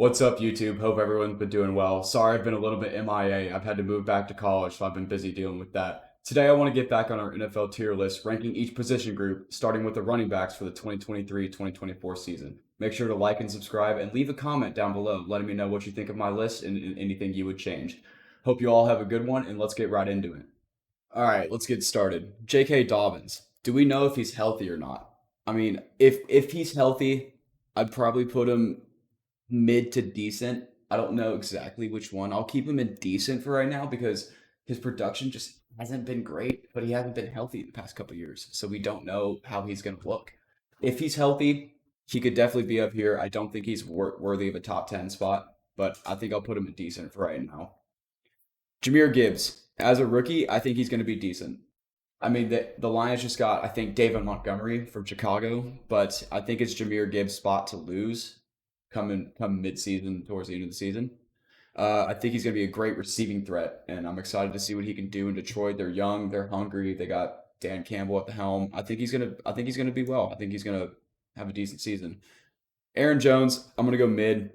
What's up, YouTube? Hope everyone's been doing well. Sorry, I've been a little bit MIA. I've had to move back to college, so I've been busy dealing with that. Today, I want to get back on our NFL tier list, ranking each position group, starting with the running backs for the 2023-2024 season. Make sure to like and subscribe and leave a comment down below, letting me know what you think of my list and anything you would change. Hope you all have a good one, and let's get right into it. All right, let's get started. J.K. Dobbins. Do we know if he's healthy or not? I mean, if he's healthy, I'd probably put him mid to decent. I don't know exactly which one. I'll keep him in decent for right now because his production just hasn't been great, but he hasn't been healthy the past couple years. So we don't know how he's going to look. If he's healthy, he could definitely be up here. I don't think he's worthy of a top 10 spot, but I think I'll put him in decent for right now. Jahmyr Gibbs, as a rookie, I think he's going to be decent. I mean, the Lions just got, I think, David Montgomery from Chicago, but I think it's Jahmyr Gibbs' spot to lose come mid-season towards the end of the season. I think he's going to be a great receiving threat, and I'm excited to see what he can do in Detroit. They're young, they're hungry. They got Dan Campbell at the helm. I think he's gonna be well. I think he's gonna have a decent season. Aaron Jones, I'm gonna go mid.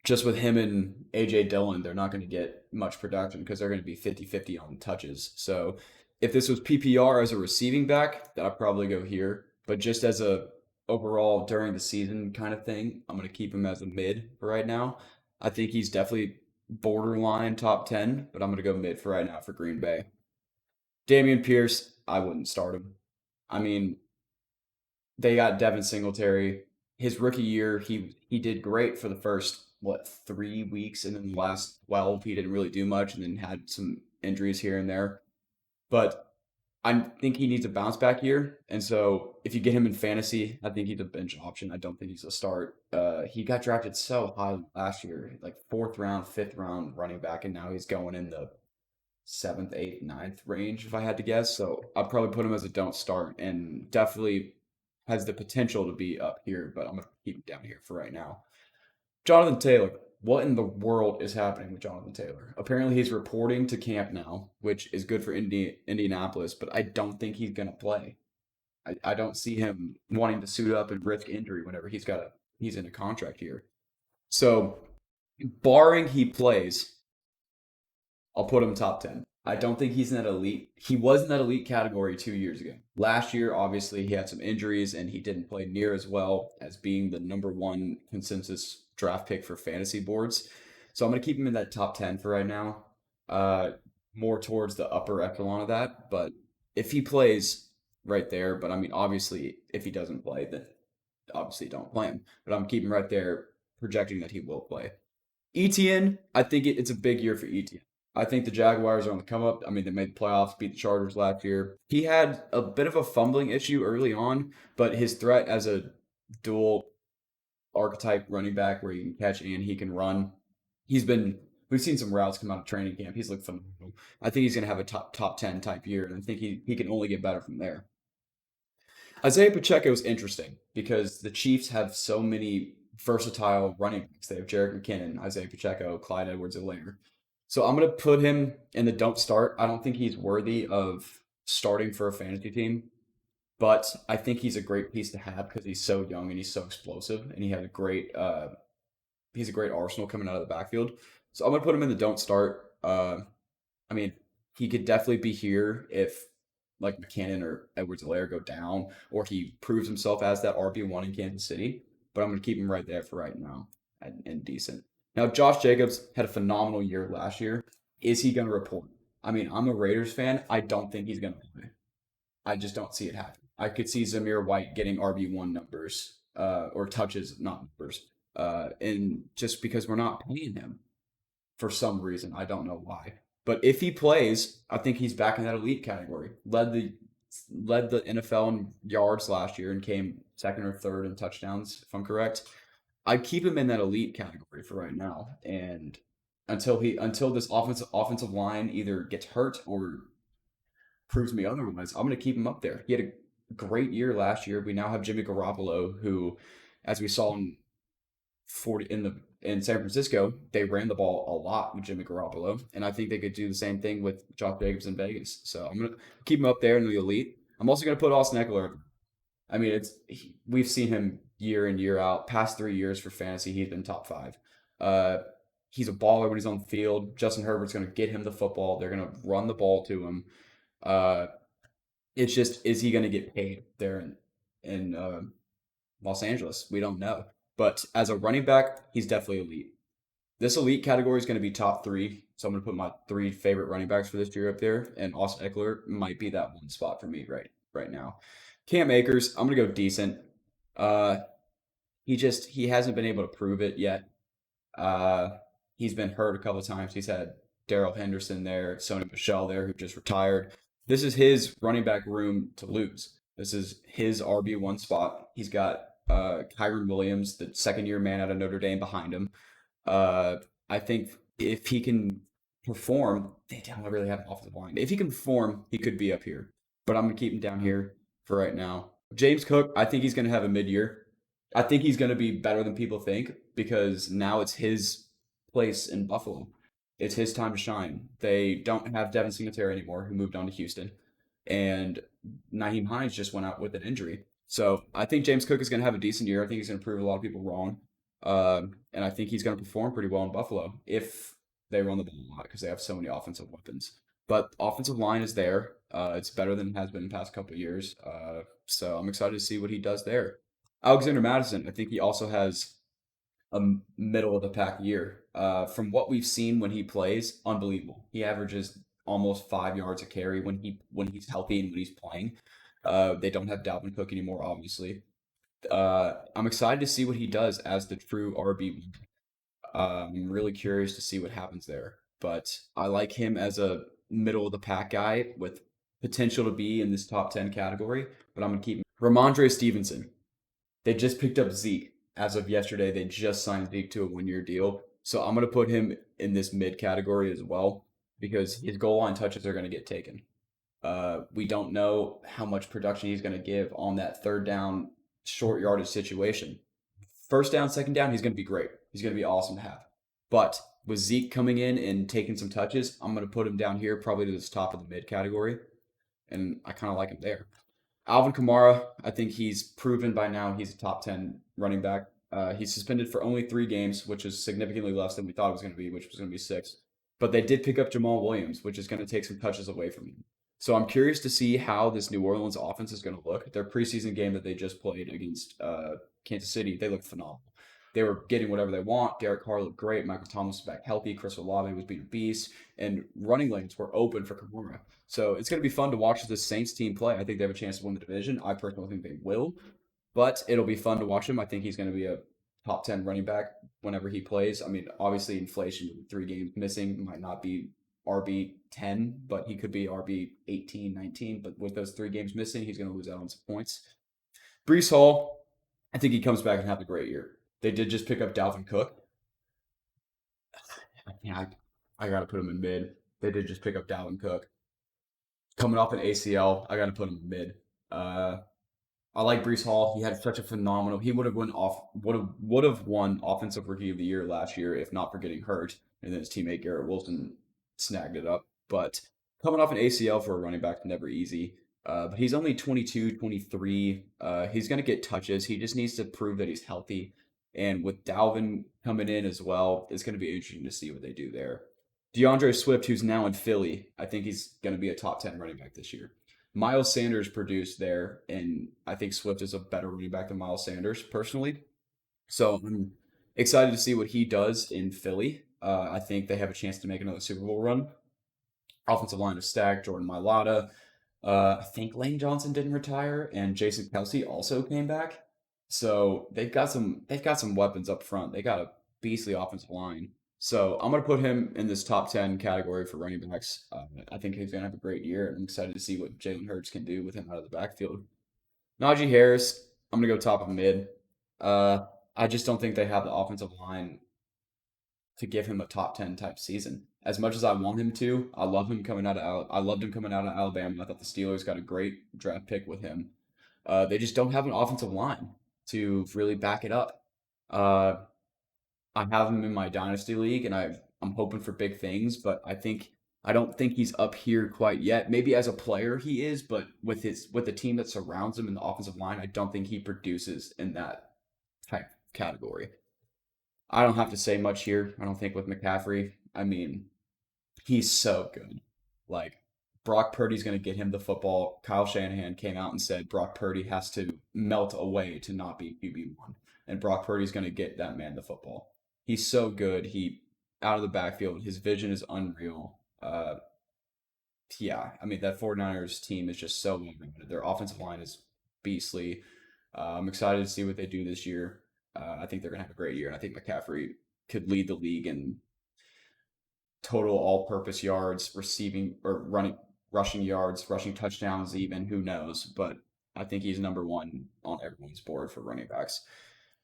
Just with him and AJ Dillon, they're not going to get much production because they're going to be 50-50 on touches. So if this was PPR as a receiving back, then I'd probably go here. But just as a overall during the season kind of thing, I'm going to keep him as a mid for right now. I think he's definitely borderline top 10, but I'm going to go mid for right now for Green Bay. Damian Pierce, I wouldn't start him. I mean, they got Devin Singletary. His rookie year, he did great for the first 3 weeks, and then the last 12 he didn't really do much, and then had some injuries here and there. But I think he needs a bounce back year, and so if you get him in fantasy, I think he's a bench option. I don't think he's a start. He got drafted so high last year, like fourth round, fifth round running back, and now he's going in the seventh, eighth, ninth range, if I had to guess. So I'd probably put him as a don't start, and definitely has the potential to be up here, but I'm gonna keep him down here for right now. Jonathan Taylor. What in the world is happening with Jonathan Taylor? Apparently, he's reporting to camp now, which is good for Indianapolis, but I don't think he's gonna play. I don't see him wanting to suit up and risk injury whenever he's in a contract here. So, barring he plays, I'll put him top 10. I don't think he's in that elite. He was in that elite category 2 years ago. Last year, obviously, he had some injuries and he didn't play near as well as being the number one consensus draft pick for fantasy boards. So I'm going to keep him in that top 10 for right now. Uh, More towards the upper echelon of that. But if he plays right there, but I mean, obviously, if he doesn't play, then obviously don't play him. But I'm keeping right there, projecting that he will play. ETN, I think it's a big year for ETN. I think the Jaguars are on the come up. I mean, they made the playoffs, beat the Chargers last year. He had a bit of a fumbling issue early on, but his threat as a dual archetype running back where he can catch and he can run, we've seen some routes come out of training camp. He's looked phenomenal. I think he's going to have a top 10 type year, and I think he can only get better from there. Isaiah Pacheco is interesting because the Chiefs have so many versatile running backs. They have Jerick McKinnon, Isaiah Pacheco, Clyde Edwards-Helaire. So I'm going to put him in the don't start. I don't think he's worthy of starting for a fantasy team, but I think he's a great piece to have because he's so young and he's so explosive, and he's a great arsenal coming out of the backfield. So I'm going to put him in the don't start. I mean, he could definitely be here if like McKinnon or Edwards-Helaire go down, or he proves himself as that RB1 in Kansas City. But I'm going to keep him right there for right now and decent. Now, Josh Jacobs had a phenomenal year last year. Is he going to report? I mean, I'm a Raiders fan. I don't think he's going to play. I just don't see it happen. I could see Zamir White getting RB1 numbers or touches, not numbers, and just because we're not paying him for some reason. I don't know why. But if he plays, I think he's back in that elite category. Led the NFL in yards last year and came second or third in touchdowns, if I'm correct. I'd keep him in that elite category for right now. And until this offensive line either gets hurt or proves me otherwise, I'm gonna keep him up there. He had a great year last year. We now have Jimmy Garoppolo, who, as we saw in 40 in San Francisco, they ran the ball a lot with Jimmy Garoppolo, and I think they could do the same thing with Josh Jacobs in Vegas. So I'm gonna keep him up there in the elite. I'm also gonna put Austin Eckler. I mean, we've seen him year in year out. Past 3 years for fantasy, he's been top five. Uh, he's a baller when he's on the field. Justin Herbert's going to get him the football. They're going to run the ball to him. Uh, it's just, is he going to get paid there in Los Angeles? We don't know. But as a running back, he's definitely elite. This elite category is going to be top three. So I'm going to put my three favorite running backs for this year up there, and Austin Eckler might be that one spot for me right now. Cam Akers, I'm going to go decent. Uh, he hasn't been able to prove it yet. Uh, he's been hurt a couple of times. He's had Daryl Henderson there, Sony Michel there, who just retired. This is his running back room to lose. This is his RB1 spot. He's got Kyron Williams, the second year man out of Notre Dame, behind him. Uh, I think if he can perform, they don't really have an offensive line. If he can perform, he could be up here. But I'm gonna keep him down here for right now. James Cook, I think he's gonna have a mid-year. I think he's gonna be better than people think because now it's his place in Buffalo. It's his time to shine. They don't have Devin Singletary anymore, who moved on to Houston, and Naheem Hines just went out with an injury. So I think James Cook is going to have a decent year. I think he's going to prove a lot of people wrong. And I think he's going to perform pretty well in Buffalo if they run the ball a lot because they have so many offensive weapons. But offensive line is there. It's better than it has been in the past couple of years. So I'm excited to see what he does there. Alexander Madison, I think he also has a middle of the pack year. From what we've seen when he plays, unbelievable. He averages almost 5 yards a carry when he's healthy and when he's playing. They don't have Dalvin Cook anymore, obviously. I'm excited to see what he does as the true RB. I'm really curious to see what happens there. But I like him as a middle of the pack guy with potential to be in this top 10 category. But I'm going to keep Ramondre Stevenson. They just picked up Zeke. As of yesterday, they just signed Zeke to a 1 year deal. So I'm going to put him in this mid category as well because his goal line touches are going to get taken. We don't know how much production he's going to give on that third down short yardage situation. First down, second down, he's going to be great. He's going to be awesome to have. But with Zeke coming in and taking some touches, I'm going to put him down here probably to the top of the mid category. And I kind of like him there. Alvin Kamara, I think he's proven by now he's a top 10 running back. He's suspended for only 3 games, which is significantly less than we thought it was going to be, which was going to be 6. But they did pick up Jamal Williams, which is going to take some touches away from him. So I'm curious to see how this New Orleans offense is going to look. Their preseason game that they just played against Kansas City, they looked phenomenal. They were getting whatever they want. Derek Carr looked great. Michael Thomas was back healthy. Chris Olave was being a beast. And running lanes were open for Kamara. So it's going to be fun to watch this Saints team play. I think they have a chance to win the division. I personally think they will. But it'll be fun to watch him. I think he's going to be a top 10 running back whenever he plays. I mean, obviously, inflation, 3 games missing might not be RB 10, but he could be RB 18, 19. But with those 3 games missing, he's going to lose out on some points. Breece Hall, I think he comes back and have a great year. They did just pick up Dalvin Cook. Yeah, I got to put him in mid. They did just pick up Dalvin Cook. Coming off an ACL, I got to put him in mid. I like Breece Hall. He had such a phenomenal. He would have won Offensive Rookie of the Year last year if not for getting hurt, and then his teammate Garrett Wilson snagged it up. But coming off an ACL for a running back, never easy. But he's only 22, 23. He's going to get touches. He just needs to prove that he's healthy. And with Dalvin coming in as well, it's going to be interesting to see what they do there. DeAndre Swift, who's now in Philly, I think he's going to be a top 10 running back this year. Miles Sanders produced there, and I think Swift is a better running back than Miles Sanders, personally. So I'm excited to see what he does in Philly. I think they have a chance to make another Super Bowl run. Offensive line is stacked. Jordan Mailata. I think Lane Johnson didn't retire, and Jason Kelsey also came back. So they've got some weapons up front. They got a beastly offensive line. So I'm gonna put him in this top 10 category for running backs. I think he's gonna have a great year. I'm excited to see what Jalen Hurts can do with him out of the backfield. Najee Harris, I'm gonna go top of mid. I just don't think they have the offensive line to give him a top 10 type season. As much as I want him to, I loved him coming out of Alabama. I thought the Steelers got a great draft pick with him. They just don't have an offensive line to really back it up. Uh, I have him in my dynasty league, and I'm hoping for big things, but I don't think he's up here quite yet. Maybe as a player he is, but with the team that surrounds him in the offensive line, I don't think he produces in that type category. I don't have to say much here. I don't think with McCaffrey. I mean, he's so good. Like Brock Purdy's going to get him the football. Kyle Shanahan came out and said Brock Purdy has to melt away to not be QB1. And Brock Purdy's going to get that man the football. He's so good. He out of the backfield, his vision is unreal. Yeah, I mean that 49ers team is just so well rounded. Their offensive line is beastly. I'm excited to see what they do this year. I think they're gonna have a great year, and I think McCaffrey could lead the league in total all-purpose yards, receiving or running, rushing yards, rushing touchdowns, even who knows? But I think he's number one on everyone's board for running backs.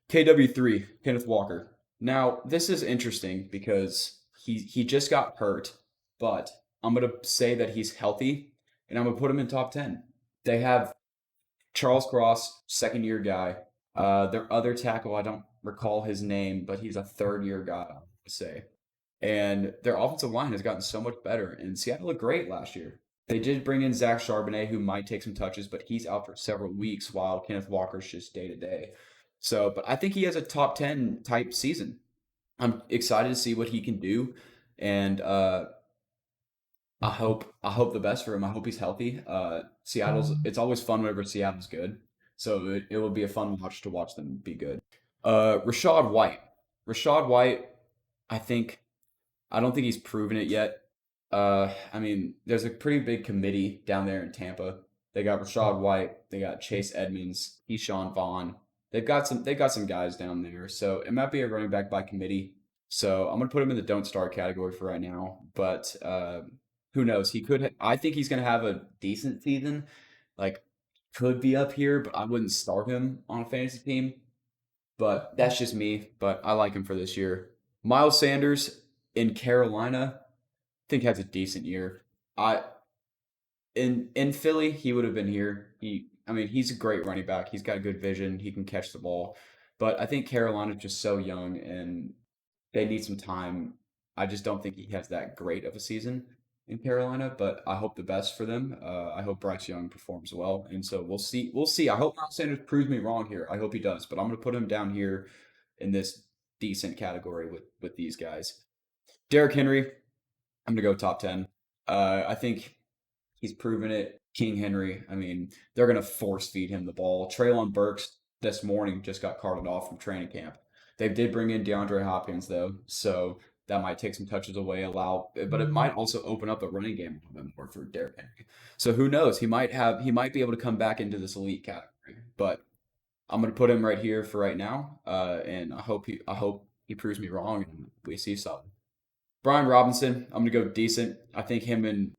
KW3, Kenneth Walker. Now, this is interesting because he just got hurt, but I'm gonna say that he's healthy, and I'm gonna put him in top 10. They have Charles Cross, second year guy. Their other tackle, I don't recall his name, but he's a third year guy, I would say. And their offensive line has gotten so much better. And Seattle looked great last year. They did bring in Zach Charbonnet, who might take some touches, but he's out for several weeks while Kenneth Walker's just day to day. So, but I think he has a top 10 type season. I'm excited to see what he can do. And I hope the best for him. I hope he's healthy. Seattle's it's always fun whenever Seattle's good. So it will be a fun watch to watch them be good. Rashad White. Rashad White, I think I don't think he's proven it yet. I mean, there's a pretty big committee down there in Tampa. They got Rashad White, they got Chase Edmonds, Keyshawn Vaughn. They've got some guys down there. So it might be a running back by committee. So I'm gonna put him in the don't start category for right now. But who knows? I think he's gonna have a decent season. Like could be up here, but I wouldn't start him on a fantasy team. But that's just me. But I like him for this year. Miles Sanders in Carolina, I think has a decent year. I in Philly, he would have been here. I mean, he's a great running back. He's got good vision. He can catch the ball. But I think Carolina's just so young and they need some time. I just don't think he has that great of a season in Carolina, but I hope the best for them. I hope Bryce Young performs well, and so we'll see. We'll see. I hope Miles Sanders proves me wrong here. I hope he does, but I'm going to put him down here in this decent category with these guys. Derrick Henry, I'm gonna go top 10. I think he's proven it. King Henry, I mean, they're gonna force feed him the ball. Traylon Burks this morning just got carted off from training camp. They did bring in DeAndre Hopkins though, so that might take some touches away, but it might also open up a running game a little bit more for Derrick Henry. So who knows? He might be able to come back into this elite category. But I'm gonna put him right here for right now, and I hope he proves me wrong and we see something. Brian Robinson, I'm gonna go decent. I think him and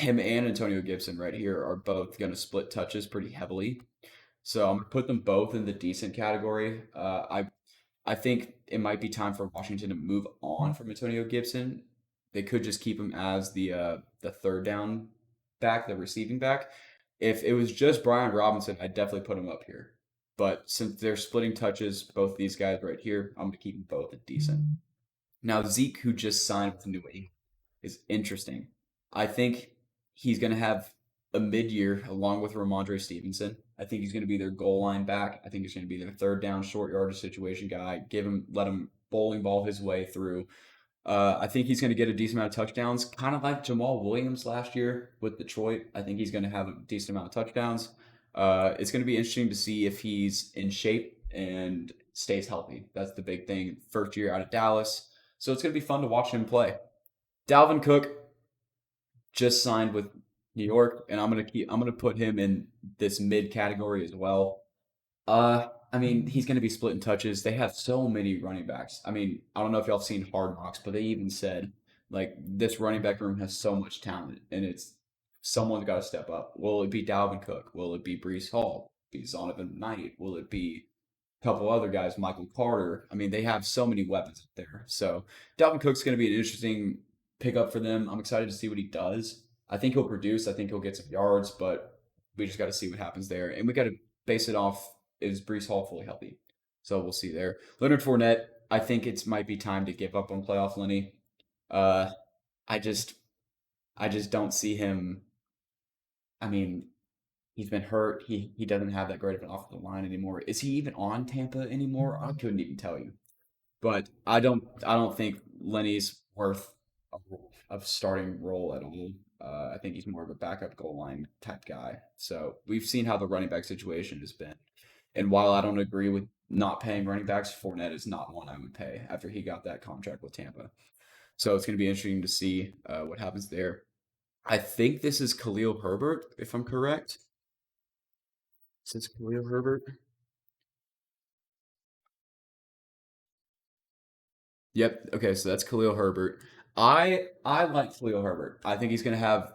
Antonio Gibson right here are both gonna split touches pretty heavily. So I'm gonna put them both in the decent category. I think it might be time for Washington to move on from Antonio Gibson. They could just keep him as the third down back, the receiving back. If it was just Brian Robinson, I'd definitely put him up here. But since they're splitting touches, both these guys right here, I'm gonna keep them both at decent. Now, Zeke, who just signed with New England, is interesting. I think he's going to have a mid-year along with Ramondre Stevenson. I think he's going to be their goal line back. I think he's going to be their third down, short yardage situation guy. Let him bowling ball his way through. I think he's going to get a decent amount of touchdowns, kind of like Jamal Williams last year with Detroit. I think he's going to have a decent amount of touchdowns. It's going to be interesting to see if he's in shape and stays healthy. That's the big thing. First year out of Dallas. So it's going to be fun to watch him play. Dalvin Cook just signed with New York, and I'm gonna put him in this mid category as well. I mean, he's gonna be splitting touches. They have so many running backs. I mean, I don't know if y'all have seen Hard Knocks, but they even said like this running back room has so much talent, and it's someone's got to step up. Will it be Dalvin Cook? Will it be Brees Hall? Be Zonovan Knight? Will it be couple other guys, Michael Carter? I mean, they have so many weapons up there. So Dalvin Cook's going to be an interesting pickup for them. I'm excited to see what he does. I think he'll produce. I think he'll get some yards, but we just got to see what happens there. And we got to base it off, is Brees Hall fully healthy? So we'll see there. Leonard Fournette, I think it might be time to give up on playoff Lenny. Uh, I just I just don't see him. I mean, he's been hurt. He doesn't have that great of an offensive line anymore. Is he even on Tampa anymore? I couldn't even tell you. but I don't think Lenny's worth a starting role at all. I think he's more of a backup goal line type guy. So we've seen how the running back situation has been. And while I don't agree with not paying running backs, Fournette is not one I would pay after he got that contract with Tampa. So it's going to be interesting to see what happens there. I think this is Khalil Herbert, if I'm correct. Is this Khalil Herbert? Yep. Okay, so that's Khalil Herbert. I like Khalil Herbert. I think he's going to have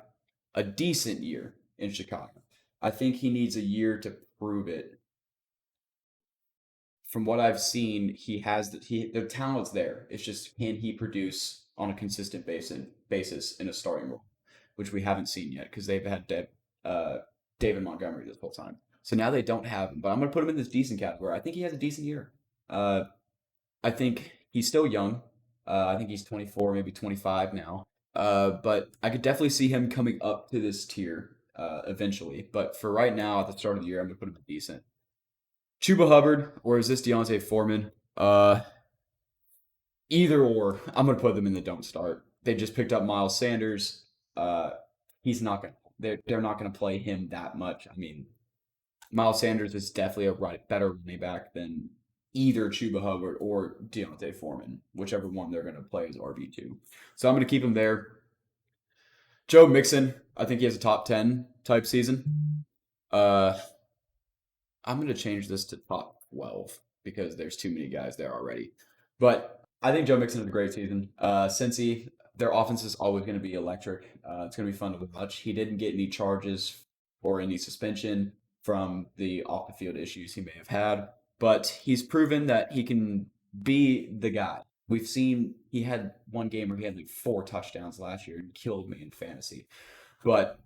a decent year in Chicago. I think he needs a year to prove it. From what I've seen, he has the talent's there. It's just can he produce on a consistent basis in a starting role, which we haven't seen yet because they've had David Montgomery this whole time. So now they don't have him, but I'm gonna put him in this decent category. I think he has a decent year. Uh, I think he's still young. I think he's 24, maybe 25 now. But I could definitely see him coming up to this tier eventually. But for right now, at the start of the year, I'm gonna put him in decent. Chuba Hubbard or is this Deontay Foreman? Either or, I'm gonna put them in the don't start. They just picked up Miles Sanders. Uh, he's not gonna. They're not gonna play him that much. I mean, Miles Sanders is definitely a better running back than either Chuba Hubbard or Deontay Foreman, whichever one they're gonna play as RB2. So I'm gonna keep him there. Joe Mixon, I think he has a top 10 type season. Uh, I'm gonna change this to top 12 because there's too many guys there already. But I think Joe Mixon had a great season. Cincy, their offense is always going to be electric. It's going to be fun to watch. He didn't get any charges or any suspension from the off the field issues he may have had, but he's proven that he can be the guy. We've seen he had one game where he had like 4 touchdowns last year and killed me in fantasy. But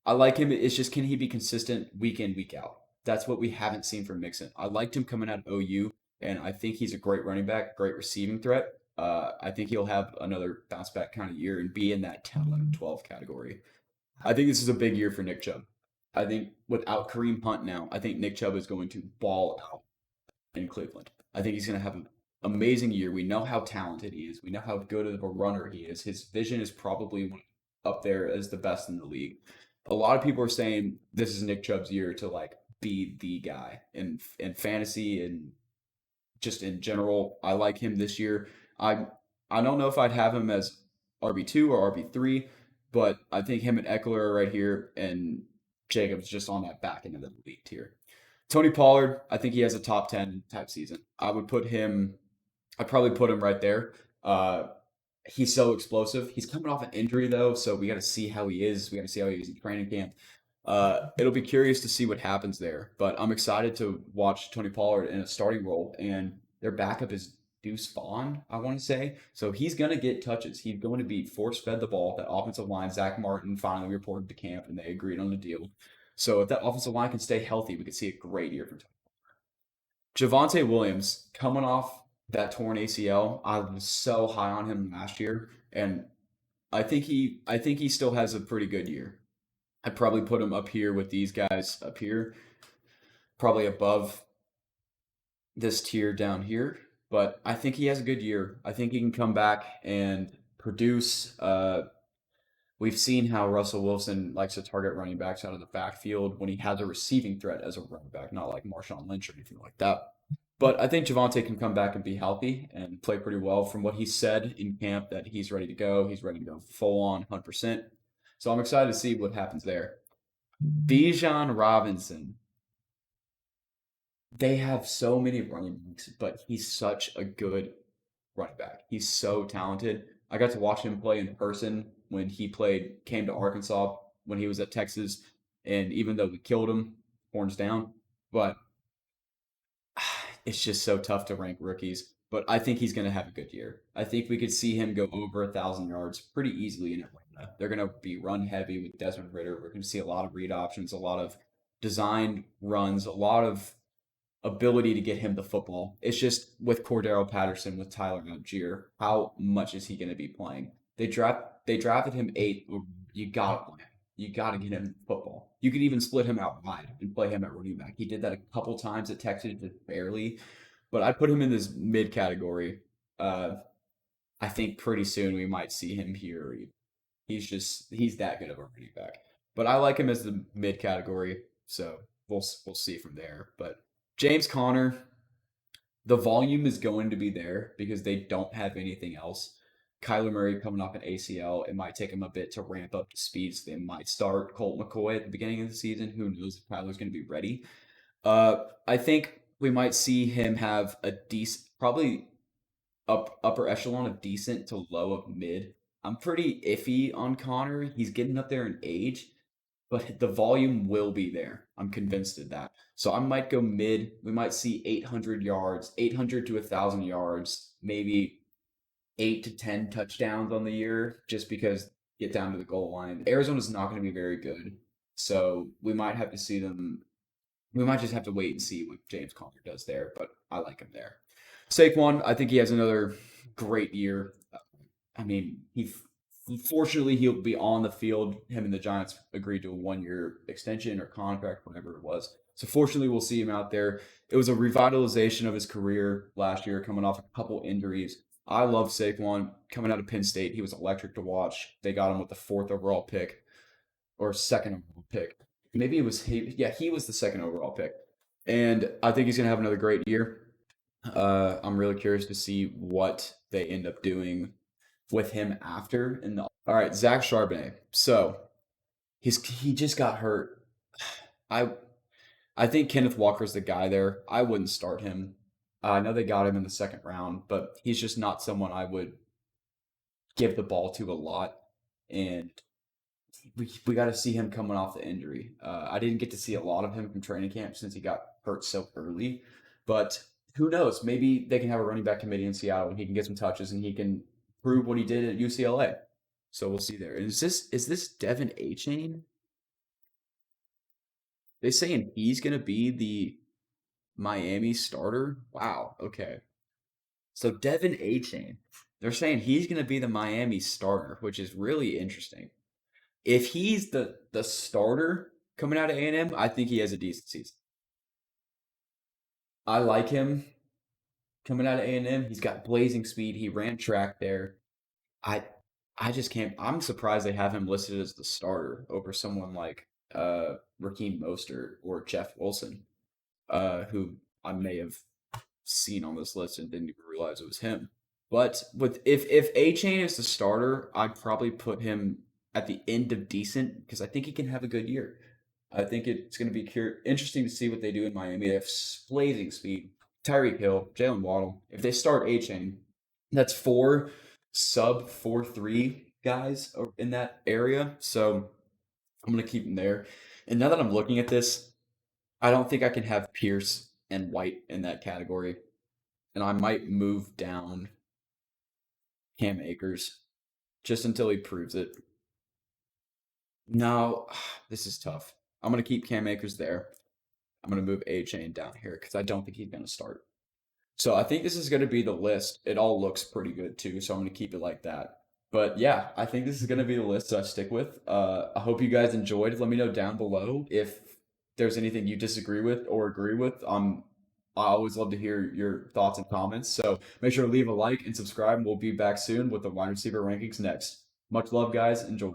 I like him. It's just can he be consistent week in, week out? That's what we haven't seen from Mixon. I liked him coming out of OU, and I think he's a great running back, great receiving threat. I think he'll have another bounce back kind of year and be in that 10, 11, 12 category. I think this is a big year for Nick Chubb. I think without Kareem Hunt now, I think Nick Chubb is going to ball out in Cleveland. I think he's going to have an amazing year. We know how talented he is. We know how good of a runner he is. His vision is probably up there as the best in the league. A lot of people are saying this is Nick Chubb's year to like be the guy in fantasy and just in general. I like him this year. I don't know if I'd have him as RB2 or RB3, but I think him and Eckler are right here, and Jacobs just on that back end of the league tier. Tony Pollard, I think he has a top 10 type season. I'd probably put him right there. Uh, he's so explosive. He's coming off an injury though, so we got to see how he is. We got to see how he is in training camp. It'll be curious to see what happens there, but I'm excited to watch Tony Pollard in a starting role, and their backup is Deuce Vaughn, I want to say. So he's going to get touches. He's going to be force fed the ball. That offensive line, Zach Martin finally reported to camp, and they agreed on the deal. So if that offensive line can stay healthy, we could see a great year from Tony. Javante Williams coming off that torn ACL. I was so high on him last year, and I think he still has a pretty good year. I'd probably put him up here with these guys up here, probably above this tier down here. But I think he has a good year. I think he can come back and produce. We've seen how Russell Wilson likes to target running backs out of the backfield when he has a receiving threat as a running back, not like Marshawn Lynch or anything like that. But I think Javante can come back and be healthy and play pretty well from what he said in camp that he's ready to go. He's ready to go full on 100%. So I'm excited to see what happens there. Bijan Robinson. They have so many running backs, but he's such a good running back. He's so talented. I got to watch him play in person when came to Arkansas when he was at Texas, and even though we killed him, horns down, but it's just so tough to rank rookies. But I think he's going to have a good year. I think we could see him go over 1,000 yards pretty easily in Atlanta. They're going to be run heavy with Desmond Ritter. We're going to see a lot of read options, a lot of designed runs, a lot of ability to get him the football. It's just with Cordero Patterson, with Tyler Algier, how much is he going to be playing? They drafted him 8. You got to play him. You got to get him football. You could even split him out wide and play him at running back. He did that a couple times at Texas, just barely. But I put him in this mid category. I think pretty soon we might see him here. He's that good of a running back. But I like him as the mid category, so we'll see from there. But James Conner, the volume is going to be there because they don't have anything else. Kyler Murray coming off an ACL, it might take him a bit to ramp up to speed. So they might start Colt McCoy at the beginning of the season. Who knows if Kyler's going to be ready? I think we might see him have a decent, probably upper echelon of decent to low of mid. I'm pretty iffy on Connor. He's getting up there in age, but the volume will be there. I'm convinced of that. So I might go mid. We might see 800 yards, 800 to 1,000 yards, maybe 8 to 10 touchdowns on the year, just because get down to the goal line. Arizona's not going to be very good, so we might have to see them. We might just have to wait and see what James Conner does there, but I like him there. Saquon, I think he has another great year. I mean, fortunately he'll be on the field. Him and the Giants agreed to a 1 year extension or contract, whatever it was. So fortunately, we'll see him out there. It was a revitalization of his career last year, coming off a couple injuries. I love Saquon coming out of Penn State. He was electric to watch. They got him with the fourth overall pick or second overall pick. Maybe it was he. Yeah, he was the second overall pick, and I think he's gonna have another great year. I'm really curious to see what they end up doing with him after. All right, Zach Charbonnet. So he just got hurt. I I think Kenneth Walker's the guy there. I wouldn't start him. I know they got him in the second round, but he's just not someone I would give the ball to a lot. And we got to see him coming off the injury. I didn't get to see a lot of him from training camp since he got hurt so early, but who knows? Maybe they can have a running back committee in Seattle and he can get some touches and he can prove what he did at UCLA. So we'll see there. Is this Devin Achane? They saying he's gonna be the Miami starter? Wow. Okay. So Devin Achane, they're saying he's gonna be the Miami starter, which is really interesting. If he's the starter coming out of A&M, I think he has a decent season. I like him coming out of A&M. He's got blazing speed. He ran track there. I I just can't. I'm surprised they have him listed as the starter over someone like Raheem Mostert or Jeff Wilson, who I may have seen on this list and didn't even realize it was him. But with if A Chain is the starter, I'd probably put him at the end of decent because I think he can have a good year. I think it's going to be interesting to see what they do in Miami. They have blazing speed. Tyreek Hill, Jalen Waddle. If they start A Chain, that's four sub 4.3 guys in that area. So I'm going to keep him there. And now that I'm looking at this, I don't think I can have Pierce and White in that category. And I might move down Cam Akers just until he proves it. No, this is tough. I'm going to keep Cam Akers there. I'm going to move A Chain down here because I don't think he's going to start. So I think this is going to be the list. It all looks pretty good too, so I'm going to keep it like that. But yeah, I think this is going to be the list I stick with. I hope you guys enjoyed. Let me know down below if there's anything you disagree with or agree with. I always love to hear your thoughts and comments. So make sure to leave a like and subscribe, and we'll be back soon with the wide receiver rankings next. Much love, guys. Enjoy.